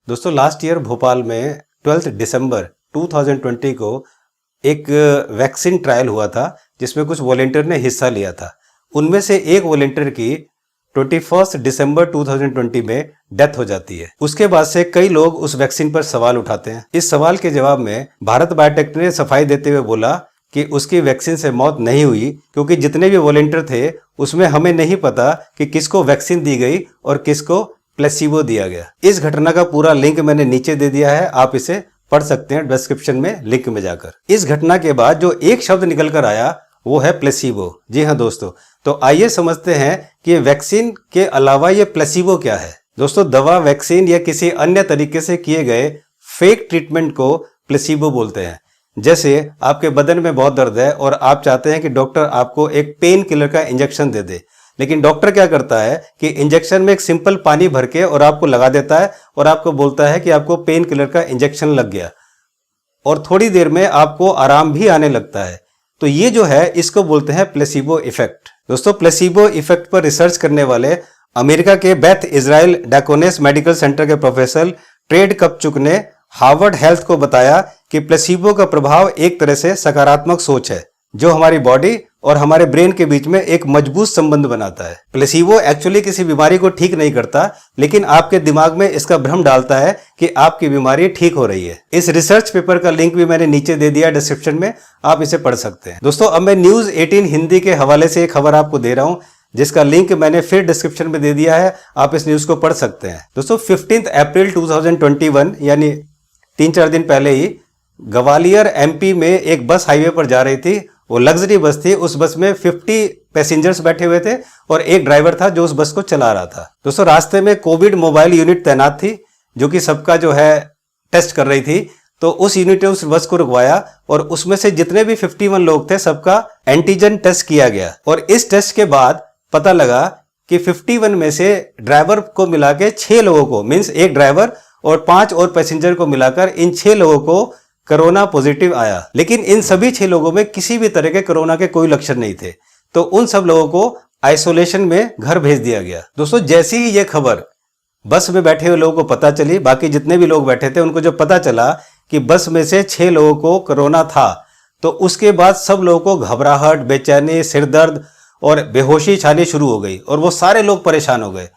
दोस्तों last year Bhopal में 12 दिसंबर 2020 को एक वैक्सीन ट्रायल हुआ था जिसमें कुछ वॉलेंटियर ने हिस्सा लिया था। उनमें से एक वॉलेंटियर की 21 दिसंबर 2020 में डेथ हो जाती है। उसके बाद से कई लोग उस वैक्सीन पर सवाल उठाते हैं। इस सवाल के जवाब में भारत बायोटेक ने सफाई देते हुए बोला कि उसकी वैक्सीन से मौत नहीं हुई, क्योंकि जितने भी वॉलेंटियर थे उसमें हमें नहीं पता कि किसको वैक्सीन दी गई और किसको प्लेसिबो दिया गया। इस घटना का पूरा लिंक मैंने नीचे दे दिया है, आप इसे पढ़ सकते हैं डिस्क्रिप्शन में लिंक में जाकर। इस घटना के बाद जो एक शब्द निकल कर आया वो है प्लेसिबो। जी हाँ दोस्तों, तो आइए समझते हैं कि वैक्सीन के अलावा ये प्लेसिबो क्या है। दोस्तों, दवा, वैक्सीन या किसी अन्य तरीके से किए गए फेक ट्रीटमेंट को प्लेसिबो बोलते हैं। जैसे आपके बदन में बहुत दर्द है और आप चाहते हैं कि डॉक्टर आपको एक पेन किलर का इंजेक्शन दे दे, लेकिन डॉक्टर क्या करता है कि इंजेक्शन में एक सिंपल पानी भर के और आपको लगा देता है और आपको बोलता है कि आपको पेन किलर का इंजेक्शन लग गया, और थोड़ी देर में आपको आराम भी आने लगता है। तो ये जो है इसको बोलते हैं प्लेसिबो इफेक्ट। दोस्तों, प्लेसिबो इफेक्ट पर रिसर्च करने वाले अमेरिका के बेथ इजराइल डाकोनेस मेडिकल सेंटर के प्रोफेसर ट्रेड कपचुक ने हार्वर्ड हेल्थ को बताया कि प्लेसिबो का प्रभाव एक तरह से सकारात्मक सोच है जो हमारी बॉडी और हमारे ब्रेन के बीच में एक मजबूत संबंध बनाता है। प्लेसिबो एक्चुअली किसी बीमारी को ठीक नहीं करता, लेकिन आपके दिमाग में इसका भ्रम डालता है कि आपकी बीमारी ठीक हो रही है। इस रिसर्च पेपर का लिंक भी मैंने नीचे दे दिया डिस्क्रिप्शन में, आप इसे पढ़ सकते हैं। दोस्तों, अब मैं न्यूज 18 हिंदी के हवाले से एक खबर आपको दे रहा हूं जिसका लिंक मैंने फिर डिस्क्रिप्शन में दे दिया है, आप इस न्यूज को पढ़ सकते हैं। दोस्तों, 15 अप्रैल 2021 यानी 3-4 दिन पहले ही ग्वालियर एमपी में एक बस हाईवे पर जा रही थी। वो लग्जरी बस थी। उस बस में 50 पैसेंजर्स बैठे हुए थे और एक ड्राइवर था जो उस बस को चला रहा था। दोस्तों, रास्ते में कोविड मोबाइल यूनिट तैनात थी जो कि सबका जो है टेस्ट कर रही थी। तो उस यूनिट ने उस बस को रुकवाया और उसमें से जितने भी 51 लोग थे सबका एंटीजन टेस्ट किया गया। और इस टेस्ट के बाद पता लगा कि 51 में से ड्राइवर को मिला के 6 लोगों को, मीन्स एक ड्राइवर और 5 और पैसेंजर को मिलाकर इन 6 लोगों को कोरोना पॉजिटिव आया। लेकिन इन सभी 6 लोगों में किसी भी तरह के कोरोना के कोई लक्षण नहीं थे। तो उन सब लोगों को आइसोलेशन में घर भेज दिया गया। दोस्तों, जैसी ही ये खबर बस में बैठे हुए लोगों को पता चली, बाकी जितने भी लोग बैठे थे उनको जब पता चला कि बस में से 6 लोगों को कोरोना था, तो उसके बाद सब लोगों को घबराहट, बेचैनी, सिरदर्द और बेहोशी छानी शुरू हो गई और वो सारे लोग परेशान हो गए।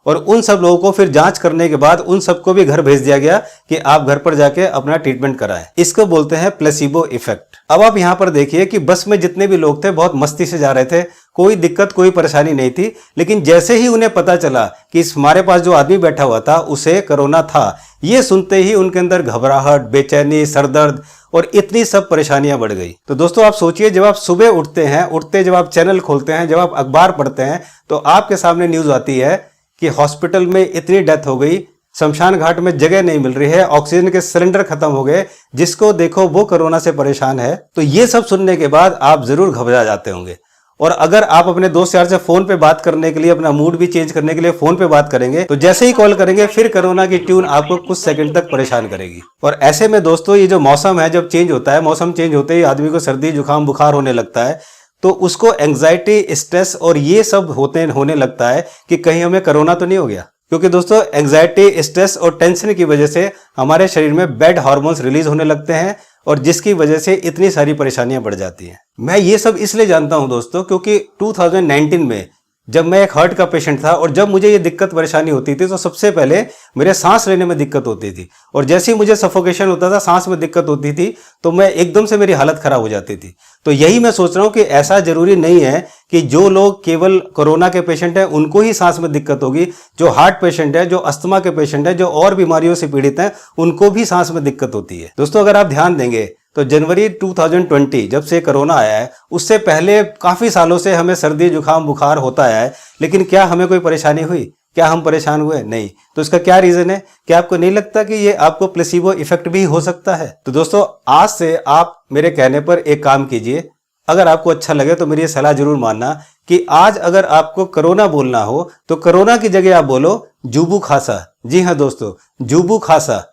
और उन सब लोगों को फिर जांच करने के बाद उन सबको भी घर भेज दिया गया कि आप घर पर जाके अपना ट्रीटमेंट कराएं। इसको बोलते हैं प्लेसिबो इफेक्ट। अब आप यहां पर देखिए कि बस में जितने भी लोग थे बहुत मस्ती से जा रहे थे, कोई दिक्कत, कोई परेशानी नहीं थी। लेकिन जैसे ही उन्हें पता चला कि हमारे पास जो आदमी बैठा हुआ था उसे कोरोना था, ये सुनते ही उनके अंदर घबराहट, बेचैनी, सरदर्द और इतनी सब परेशानियां बढ़ गई। तो दोस्तों, आप सोचिए, जब आप सुबह उठते हैं, जब आप चैनल खोलते हैं, जब आप अखबार पढ़ते हैं, तो आपके सामने न्यूज आती है कि हॉस्पिटल में इतनी डेथ हो गई, शमशान घाट में जगह नहीं मिल रही है, ऑक्सीजन के सिलेंडर खत्म हो गए, जिसको देखो वो कोरोना से परेशान है। तो ये सब सुनने के बाद आप जरूर घबरा जाते होंगे। और अगर आप अपने दोस्त यार से फोन पे बात करने के लिए, अपना मूड भी चेंज करने के लिए फोन पे बात करेंगे, तो जैसे ही कॉल करेंगे फिर कोरोना की ट्यून आपको कुछ सेकंड तक परेशान करेगी। और ऐसे में दोस्तों, ये जो मौसम है, जब चेंज होता है, मौसम चेंज होते ही आदमी को सर्दी, जुकाम, बुखार होने लगता है, तो उसको एंग्जाइटी, स्ट्रेस और ये सब होने लगता है कि कहीं हमें कोरोना तो नहीं हो गया। क्योंकि दोस्तों, एंग्जाइटी, स्ट्रेस और टेंशन की वजह से हमारे शरीर में बैड हार्मोन्स रिलीज होने लगते हैं और जिसकी वजह से इतनी सारी परेशानियां बढ़ जाती हैं। मैं ये सब इसलिए जानता हूं दोस्तों क्योंकि 2019 में जब मैं एक हार्ट का पेशेंट था और जब मुझे ये दिक्कत परेशानी होती थी, तो सबसे पहले मेरे सांस लेने में दिक्कत होती थी और जैसे ही मुझे सफोकेशन होता था, सांस में दिक्कत होती थी, तो मैं एकदम से मेरी हालत खराब हो जाती थी। तो यही मैं सोच रहा हूं कि ऐसा जरूरी नहीं है कि जो लोग केवल कोरोना के पेशेंट हैं उनको ही सांस में दिक्कत होगी। जो हार्ट पेशेंट है, जो अस्थमा के पेशेंट है, जो और बीमारियों से पीड़ित हैं, उनको भी सांस में दिक्कत होती है। दोस्तों, अगर आप ध्यान देंगे तो जनवरी 2020 जब से कोरोना आया है, उससे पहले काफी सालों से हमें सर्दी, जुकाम, बुखार होता आया है, लेकिन क्या हमें कोई परेशानी हुई? क्या हम परेशान हुए? नहीं। तो इसका क्या रीजन है? क्या आपको नहीं लगता कि ये आपको प्लेसिबो इफेक्ट भी हो सकता है? तो दोस्तों, आज से आप मेरे कहने पर एक काम कीजिए। अगर आपको अच्छा लगे तो मेरी सलाह जरूर मानना कि आज अगर आपको कोरोना बोलना हो तो कोरोना की जगह आप बोलो जुबू खासा। जी हाँ दोस्तों, जुबू खासा।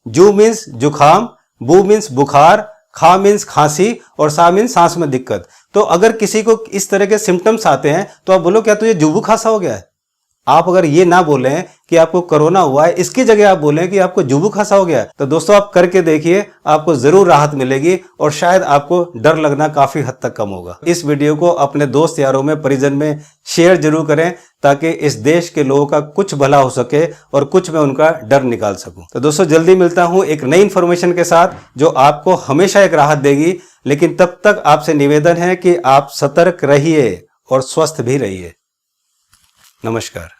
जू मीन्स जुखाम, बू मीन्स बुखार, खा मीन्स खांसी और सा मीन्स सांस में दिक्कत। तो अगर किसी को इस तरह के सिम्टम्स आते हैं तो आप बोलो क्या तुझे जुबू खांसा हो गया है? आप अगर ये ना बोलें कि आपको कोरोना हुआ है, इसकी जगह आप बोलें कि आपको जुबू खांसा हो गया, तो दोस्तों आप करके देखिए, आपको जरूर राहत मिलेगी और शायद आपको डर लगना काफी हद तक कम होगा। इस वीडियो को अपने दोस्त यारों में, परिजन में शेयर जरूर करें ताकि इस देश के लोगों का कुछ भला हो सके और कुछ मैं उनका डर निकाल सकूं। तो दोस्तों जल्दी मिलता हूं एक नई इंफॉर्मेशन के साथ जो आपको हमेशा एक राहत देगी, लेकिन तब तक आपसे निवेदन है कि आप सतर्क रहिए और स्वस्थ भी रहिए। नमस्कार।